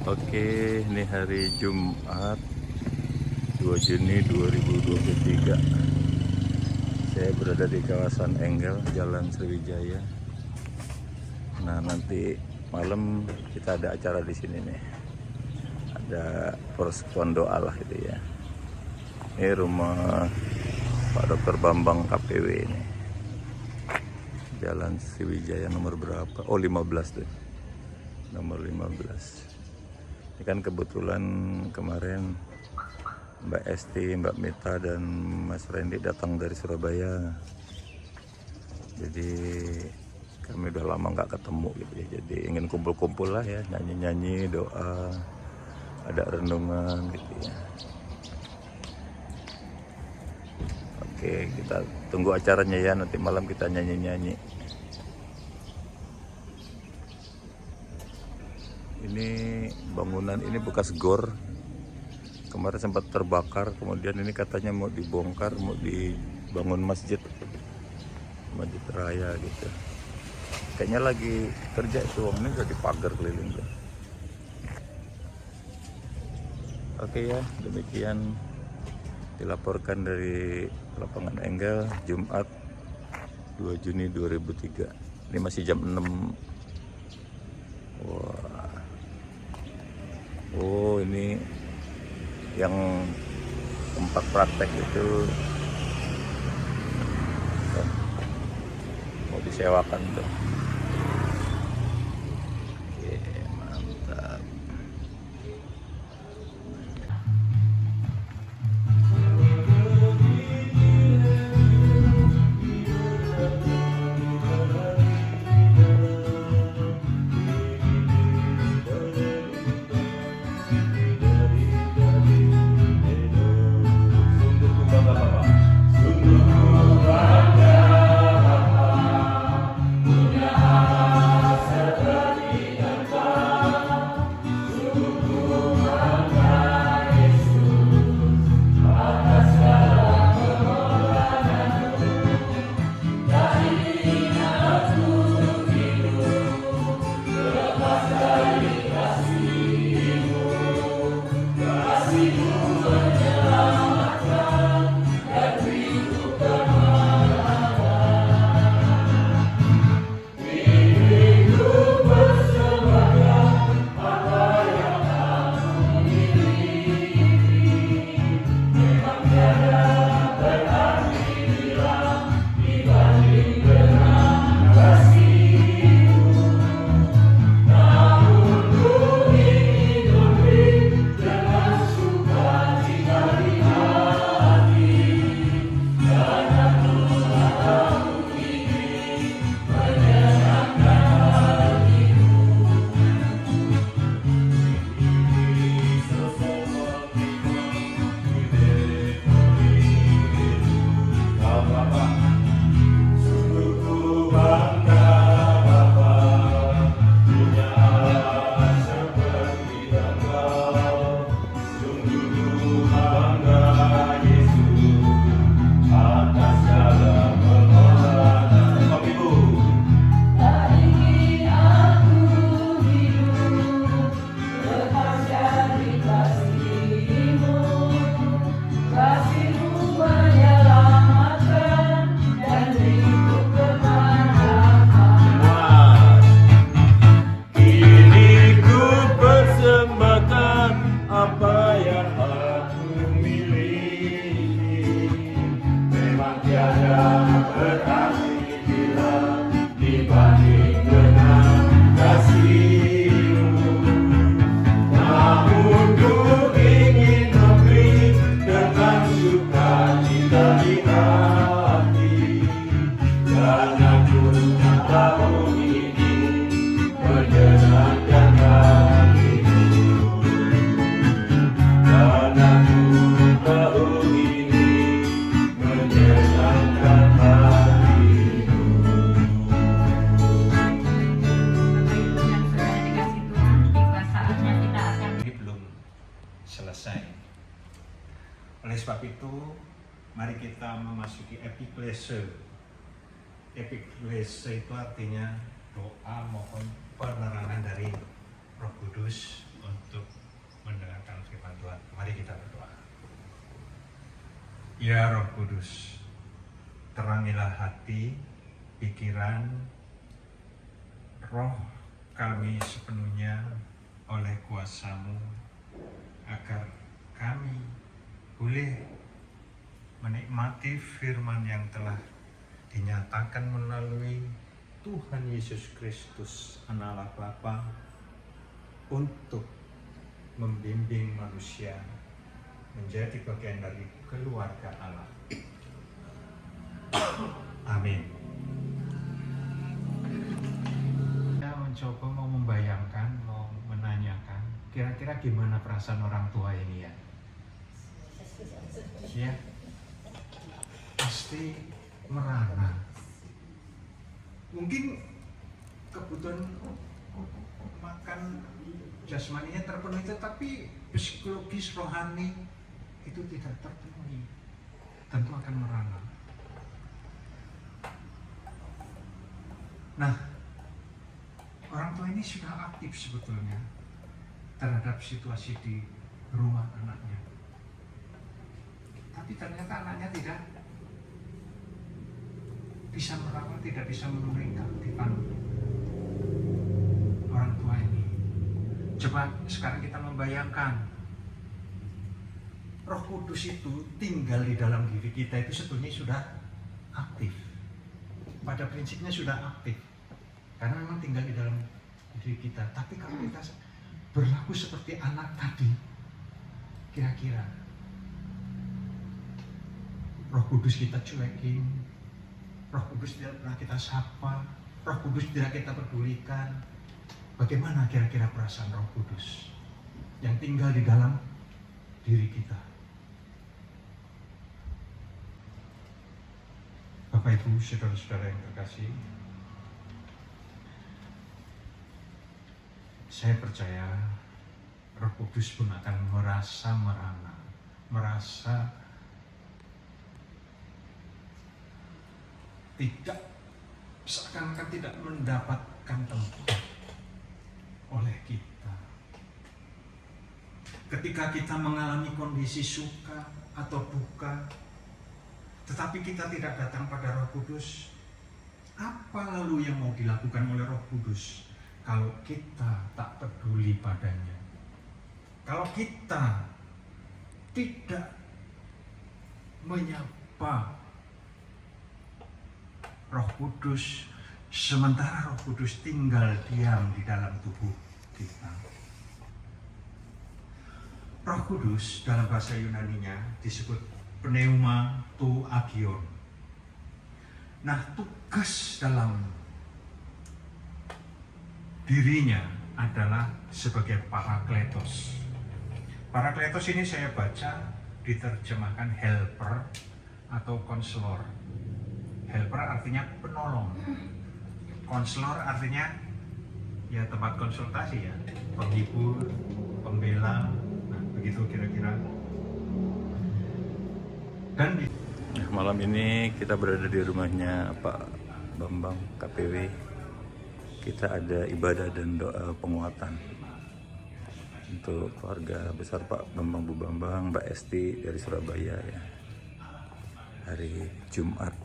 Oke, ini hari Jumat 2 Juni 2023. Saya berada di kawasan Enggel, Jalan Sriwijaya. Nah, nanti malam kita ada acara di sini nih. Ada persekutuan doa lah gitu ya. Ini rumah Pak Dr. Bambang KPW ini. Jalan Sriwijaya nomor berapa? Oh, 15 tuh. Nomor 15. Ini kan kebetulan kemarin Mbak Esti, Mbak Mita, dan Mas Randy datang dari Surabaya. Jadi kami udah lama nggak ketemu gitu ya. Jadi ingin kumpul-kumpul lah ya, nyanyi-nyanyi, doa, ada renungan gitu ya. Oke, kita tunggu acaranya ya, nanti malam kita nyanyi-nyanyi. Ini bangunan ini bekas gor, kemarin sempat terbakar, kemudian ini katanya mau dibongkar, mau dibangun masjid raya gitu. Kayaknya lagi kerja itu, ini udah dipagar keliling tuh. Oke ya, demikian dilaporkan dari lapangan Enggel Jumat 2 Juni 2003. Ini masih jam 6. Wah. Oh, ini yang tempat praktek itu mau disewakan tuh. Oke, mantap. Selesai. Oleh sebab itu, mari kita memasuki epiklese. Epiklese itu artinya doa mohon penerangan dari Roh Kudus untuk Ya Roh Kudus, terangilah hati, pikiran, roh kami sepenuhnya oleh kuasa-Mu, agar kami boleh menikmati firman yang telah dinyatakan melalui Tuhan Yesus Kristus, Anak Allah Bapa, untuk membimbing manusia menjadi bagian dari keluarga Allah. Amin. Saya mencoba mau membayangkan, mau menanyakan, kira-kira gimana perasaan orang tua ini ya? Ya, pasti merana. Mungkin kebutuhan makan jasmaninya terpenuhi, tetapi psikologis rohani itu tidak terpenuhi, tentu akan merana. Nah, orang tua ini sudah aktif sebetulnya terhadap situasi di rumah anaknya, tapi ternyata anaknya tidak bisa merawat, tidak bisa memenuhi keaktifan orang tua ini. Coba sekarang kita membayangkan, Roh Kudus itu tinggal di dalam diri kita itu sebetulnya sudah aktif. Pada prinsipnya sudah aktif, karena memang tinggal di dalam diri kita. Tapi kalau kita berlaku seperti anak tadi, kira-kira Roh Kudus kita cuekin, Roh Kudus tidak pernah kita sapa, Roh Kudus tidak kita pedulikan. Bagaimana kira-kira perasaan Roh Kudus yang tinggal di dalam diri kita? Bapak Ibu, saudara-saudara yang terkasih, saya percaya Roh Kudus pun akan merasa merana, merasa tidak, seakan-akan tidak mendapatkan tempat oleh kita. Ketika kita mengalami kondisi suka atau duka, tetapi kita tidak datang pada Roh Kudus, apa lalu yang mau dilakukan oleh Roh Kudus kalau kita tak peduli padanya? Kalau kita tidak menyapa Roh Kudus, sementara Roh Kudus tinggal diam di dalam tubuh kita. Roh Kudus dalam bahasa Yunaninya disebut pneuma tou agion. Nah, tugas dalam dirinya adalah sebagai parakletos. Parakletos ini saya baca diterjemahkan helper atau konselor. Helper artinya penolong, konselor artinya ya tempat konsultasi ya, penghibur, pembela, nah begitu kira-kira. Dan Malam ini kita berada di rumahnya Pak Bambang KPW. Kita ada ibadah dan doa penguatan untuk keluarga besar Pak Bambang Bu Bambang, Mbak Esti dari Surabaya ya. Hari Jumat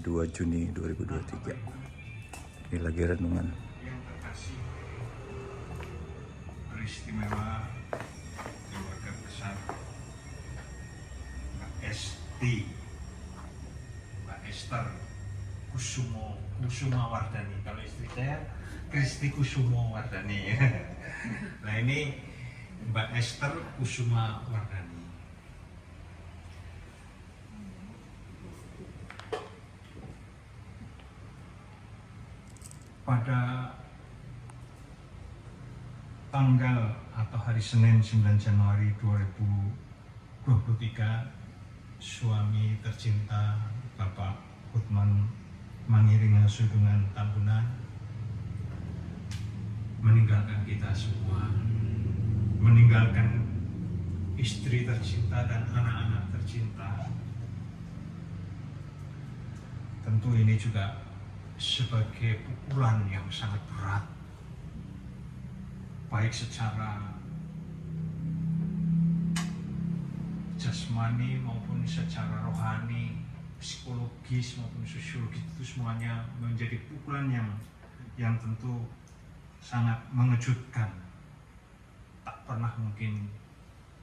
2 Juni 2023. Ini lagi renungan. yang terkasih, beristimewa keluarga besar Mbak Esti, Mbak Esther Kusuma Wardani. Kalau istri saya Kristi Kusumo Wardani. Nah, ini Mbak Esther Kusuma Wardani. Pada tanggal atau hari Senin 9 Januari 2023, suami tercinta Bapak Hutman Mangiringa Sudungan Tambunan meninggalkan kita semua, meninggalkan istri tercinta dan anak-anak tercinta. Tentu ini juga sebagai pukulan yang sangat berat, baik secara jasmani maupun secara rohani, psikologis maupun sosiologis, itu semuanya menjadi pukulan yang tentu sangat mengejutkan, tak pernah mungkin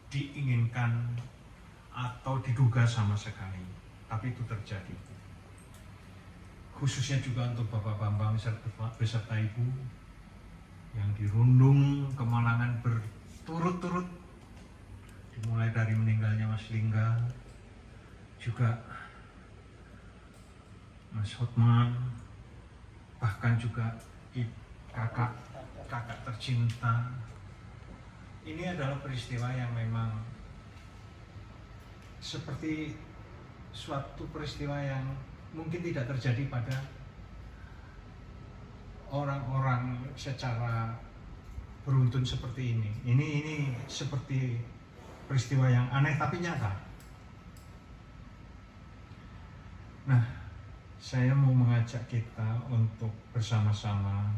diinginkan atau diduga sama sekali, tapi itu terjadi. Khususnya juga untuk Bapak Bambang beserta Ibu yang dirundung kemalangan berturut-turut, dimulai dari meninggalnya Mas Lingga, juga Mas Hotman, bahkan juga kakak tercinta. Ini adalah peristiwa yang memang seperti suatu peristiwa yang mungkin tidak terjadi pada orang-orang secara beruntun seperti ini. Ini seperti peristiwa yang aneh tapi nyata. Nah, saya mau mengajak kita untuk bersama-sama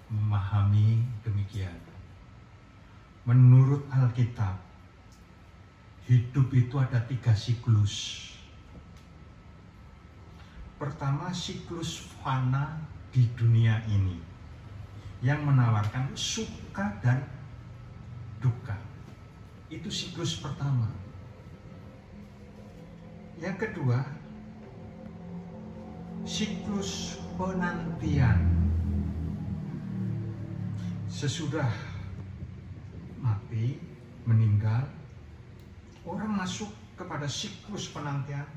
memahami demikian. Menurut Alkitab, hidup itu ada 3 siklus. Pertama, siklus fana di dunia ini yang menawarkan suka dan duka. Itu siklus pertama. Yang kedua, siklus penantian. Sesudah mati, meninggal, orang masuk kepada siklus penantian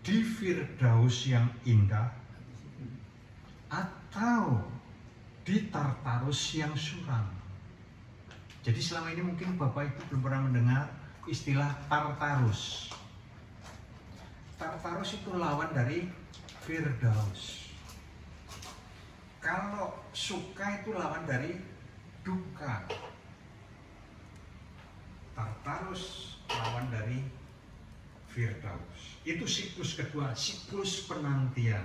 di Firdaus yang indah atau di Tartarus yang suram. Jadi selama ini mungkin Bapak Ibu belum pernah mendengar istilah Tartarus. Tartarus itu lawan dari Firdaus. Kalau suka itu lawan dari duka. Tartarus lawan dari Firdaus. Itu siklus kedua, siklus penantian.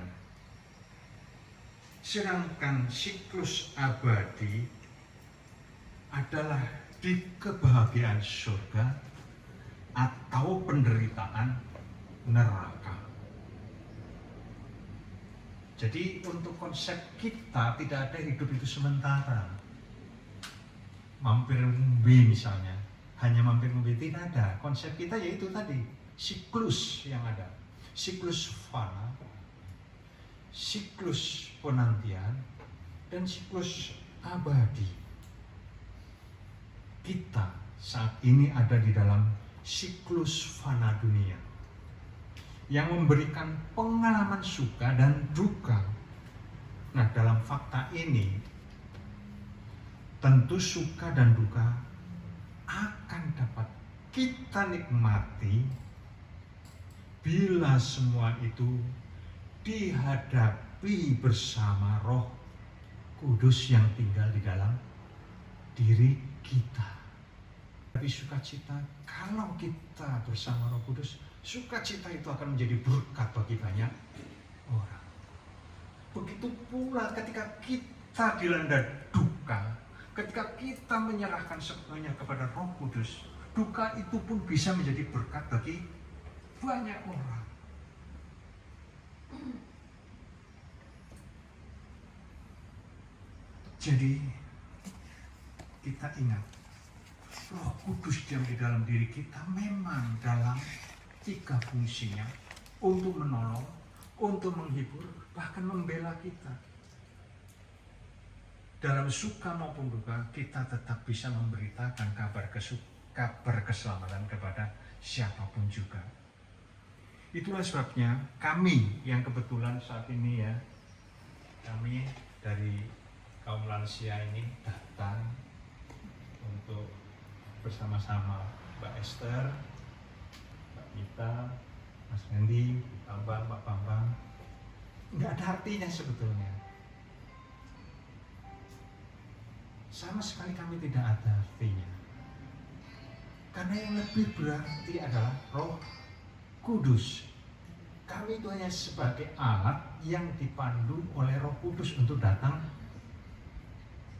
Sedangkan siklus abadi adalah di kebahagiaan surga atau penderitaan neraka. Jadi untuk konsep kita tidak ada hidup itu sementara. Mampir ngombe misalnya, hanya mampir ngombe, tidak ada. Konsep kita yaitu tadi, siklus yang ada. Siklus fana, siklus penantian, dan siklus abadi. Kita saat ini ada di dalam siklus fana dunia yang memberikan pengalaman suka dan duka. Nah, dalam fakta ini tentu suka dan duka akan dapat kita nikmati bila semua itu dihadapi bersama Roh Kudus yang tinggal di dalam diri kita. Tapi sukacita kalau kita bersama Roh Kudus, sukacita itu akan menjadi berkat bagi banyak orang. Begitu pula ketika kita dilanda duka, ketika kita menyerahkan semuanya kepada Roh Kudus, duka itu pun bisa menjadi berkat bagi banyak orang. Jadi kita ingat, Roh Kudus diam di dalam diri kita memang dalam 3 fungsinya, untuk menolong, untuk menghibur, bahkan membela kita. Dalam suka maupun duka, kita tetap bisa memberitakan kabar keselamatan kepada siapapun juga. Itulah sebabnya kami yang kebetulan saat ini ya, kami dari kaum lansia ini datang untuk bersama-sama Mbak Esther, Mbak Gita, Mas Hendy, Pak Bambang. Nggak ada artinya sebetulnya. Sama sekali kami tidak ada artinya. Karena yang lebih berarti adalah Roh Kudus. Kami itu hanya sebagai alat yang dipandu oleh Roh Kudus untuk datang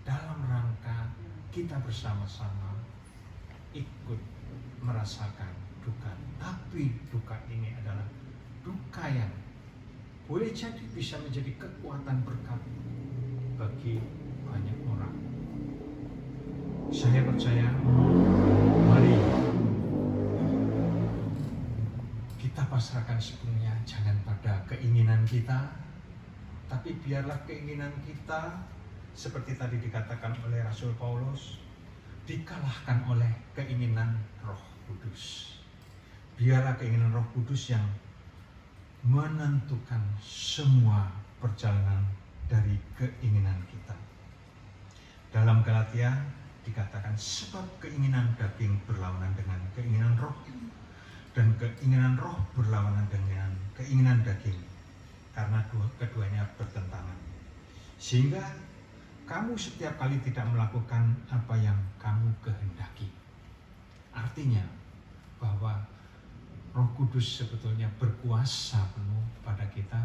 dalam rangka kita bersama-sama ikut merasakan duka. Tapi duka ini adalah duka yang boleh jadi bisa menjadi kekuatan berkat bagi banyak orang. Saya percaya, mari kita pasrahkan sepenuhnya, jangan pada keinginan kita, tapi biarlah keinginan kita seperti tadi dikatakan oleh Rasul Paulus, dikalahkan oleh keinginan Roh Kudus. Biarlah keinginan Roh Kudus yang menentukan semua perjalanan dari keinginan kita. Dalam Galatia dikatakan, sebab keinginan daging berlawanan dengan keinginan roh, dan keinginan roh berlawanan dengan keinginan daging, karena keduanya bertentangan. Sehingga kamu setiap kali tidak melakukan apa yang kamu kehendaki. Artinya bahwa Roh Kudus sebetulnya berkuasa penuh pada kita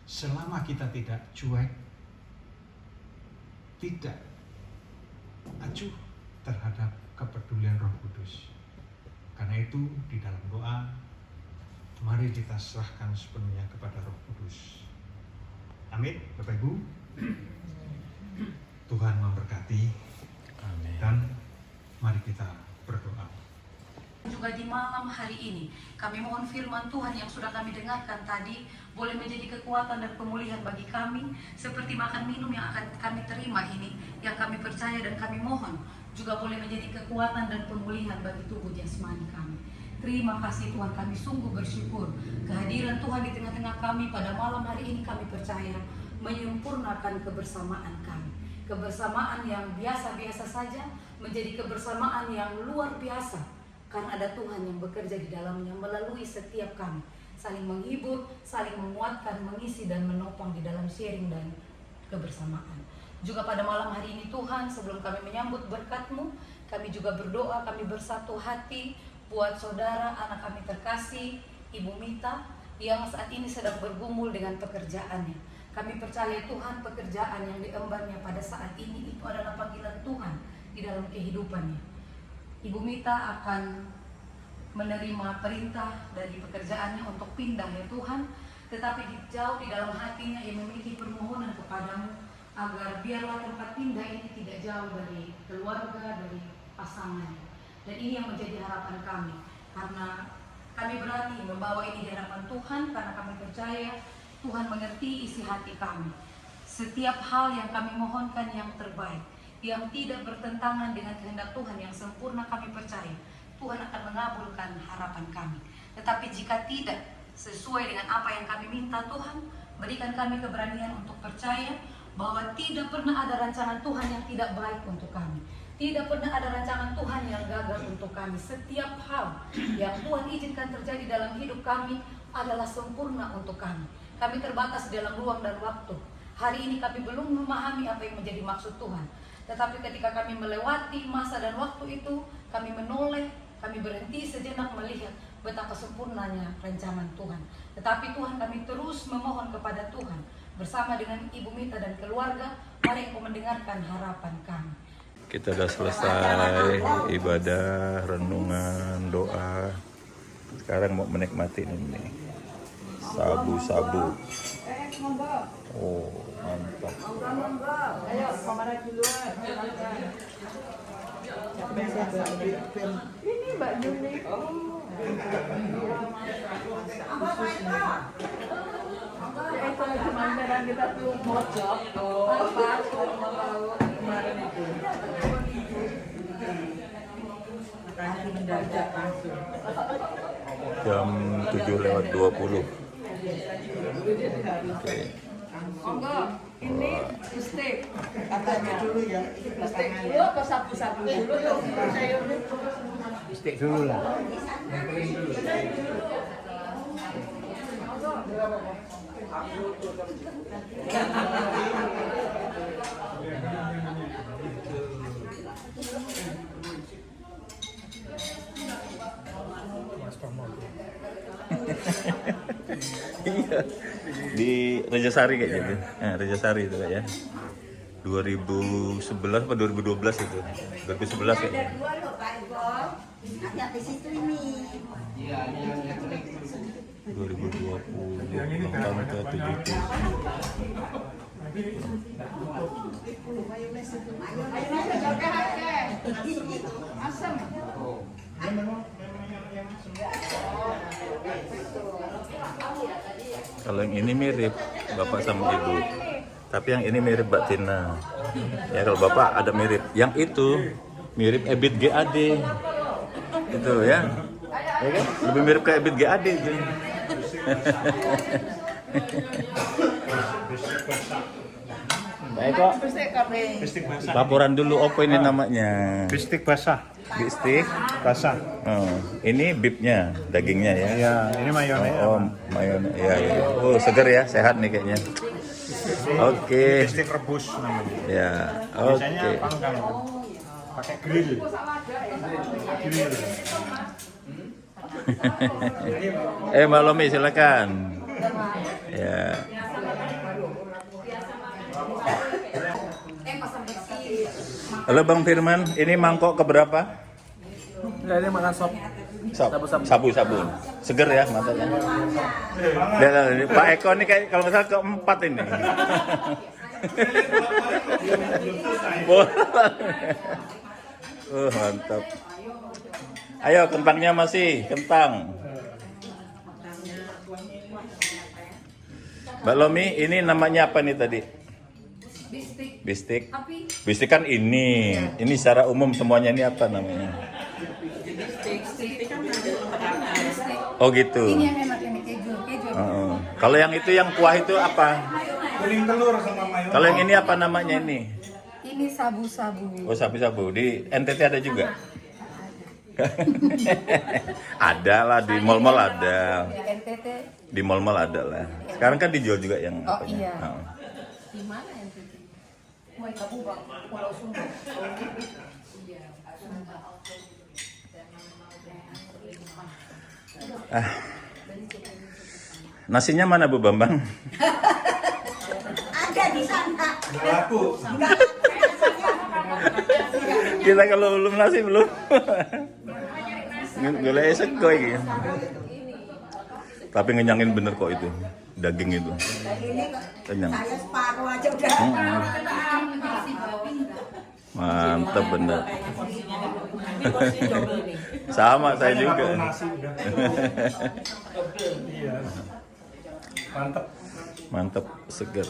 selama kita tidak cuek, tidak acuh terhadap kepedulian Roh Kudus. Karena itu di dalam doa, mari kita serahkan sepenuhnya kepada Roh Kudus. Amin, Bapak Ibu. Tuhan memberkati. Amin. Dan mari kita berdoa. Juga di malam hari ini kami mohon firman Tuhan yang sudah kami dengarkan tadi boleh menjadi kekuatan dan pemulihan bagi kami, seperti makan minum yang akan kami terima ini, yang kami percaya dan kami mohon juga boleh menjadi kekuatan dan pemulihan bagi tubuh jasmani kami. Terima kasih Tuhan, kami sungguh bersyukur kehadiran Tuhan di tengah-tengah kami pada malam hari ini. Kami percaya menyempurnakan kebersamaan kami, kebersamaan yang biasa-biasa saja menjadi kebersamaan yang luar biasa, karena ada Tuhan yang bekerja di dalamnya melalui setiap kami, saling menghibur, saling menguatkan, mengisi dan menopang di dalam sharing dan kebersamaan. Juga pada malam hari ini Tuhan, sebelum kami menyambut berkat-Mu, kami juga berdoa, kami bersatu hati buat saudara, anak kami terkasih, Ibu Mita, yang saat ini sedang bergumul dengan pekerjaannya. Kami percaya Tuhan, pekerjaan yang diembannya pada saat ini itu adalah panggilan Tuhan di dalam kehidupannya. Ibu Mita akan menerima perintah dari pekerjaannya untuk pindah ya Tuhan, tetapi jauh di dalam hatinya ia memiliki permohonan kepadamu agar biarlah tempat pindah ini tidak jauh dari keluarga, dari pasangannya. Dan ini yang menjadi harapan kami, karena kami berani membawa ini di hadapan Tuhan, karena kami percaya Tuhan mengerti isi hati kami. Setiap hal yang kami mohonkan yang terbaik, yang tidak bertentangan dengan kehendak Tuhan yang sempurna, kami percaya Tuhan akan mengabulkan harapan kami. Tetapi jika tidak sesuai dengan apa yang kami minta, Tuhan berikan kami keberanian untuk percaya bahwa tidak pernah ada rancangan Tuhan yang tidak baik untuk kami. Tidak pernah ada rancangan Tuhan yang gagal untuk kami. Setiap hal yang Tuhan izinkan terjadi dalam hidup kami adalah sempurna untuk kami. Kami terbatas dalam ruang dan waktu. Hari ini kami belum memahami apa yang menjadi maksud Tuhan. Tetapi ketika kami melewati masa dan waktu itu, kami menoleh, kami berhenti sejenak melihat betapa sempurnanya rancangan Tuhan. Tetapi Tuhan, kami terus memohon kepada Tuhan bersama dengan Ibu Mita dan keluarga, mari Engkau mendengarkan harapan kami. Kita sudah selesai ibadah, renungan, doa. Sekarang mau menikmati ini sabu-sabu. Oh, mantap. Ayo, kamarnya duluan. Ini Mbak Juni. Itu lagi mandaran kita belum mojok. Apa? Kemarin itu. Kasih mendadak langsung. Jam 7:20. Oke. Monggo, ini steak. Katanya dulu ya. Steak dulu atau sabu-sabu dulu yuk. Steak dulu lah. Iya, di Rejasari kayak gitu. Nah, Rejasari itu Kak, ya. 2011 apa 2012 itu. 2011 kayaknya. Ada dua loh Pak Eko. Nanti habis itu ini. 2020 tahun ke-77. Kalau yang ini mirip bapak sama ibu, tapi yang ini mirip Mbak Tina. Ya kalau bapak ada mirip, yang itu mirip Ebit GAD, itu ya, ya kan? Lebih mirip ke Ebit GAD itu. Baik kok. Laporan dulu apa ini namanya? Bistik basah. Bistik. Basah. Oh, ini bibnya, dagingnya ya. Ya, ini mayones. Oh, mayones. Ya, ya. Oh, segar ya, sehat nih kayaknya. Oke. Bistik rebus namanya. Ya, Biasanya oke. panggang. Pakai grill. Grill. Mbak Lomi silakan. Ya. Halo Bang Firman, ini mangkok keberapa? Enggak, ini makan sop. Sabu-sabu. Seger ya matanya. Lihat, Pak Eko ini kayak kalau nggak salah keempat ini. Mantap. Ayo kentangnya masih, kentang. Mbak Lomi, ini namanya apa nih tadi? Bistik. Bistik. Tapi Bistik kan ini. Ini secara umum semuanya ini apa namanya? Oh gitu. ini yang enak ini keju. Oh. Kalau yang itu yang kuah itu apa? Kuning telur sama mayones. Kalau yang ini apa namanya ini? Ini sabu-sabu. Oh sabu-sabu. Di NTT ada juga? Ada lah, di mall-mall ada. Di NTT Di mall-mall ada lah. Sekarang kan dijual juga yang Oh, apanya. iya. Oh. di mana NTT? Wah, Kabubang, Pulau Sumba. Nasinya mana Bu Bambang? Ada di sana. Laku. Kita kalau belum nasi belum. Gula esek kok ini. Tapi ngenyangin bener kok itu. Daging itu. Ini Kenyang. saya separuh aja udah. Mantap bener. Sama saya juga. Nasi udah. Iya. Mantap. Mantap, seger.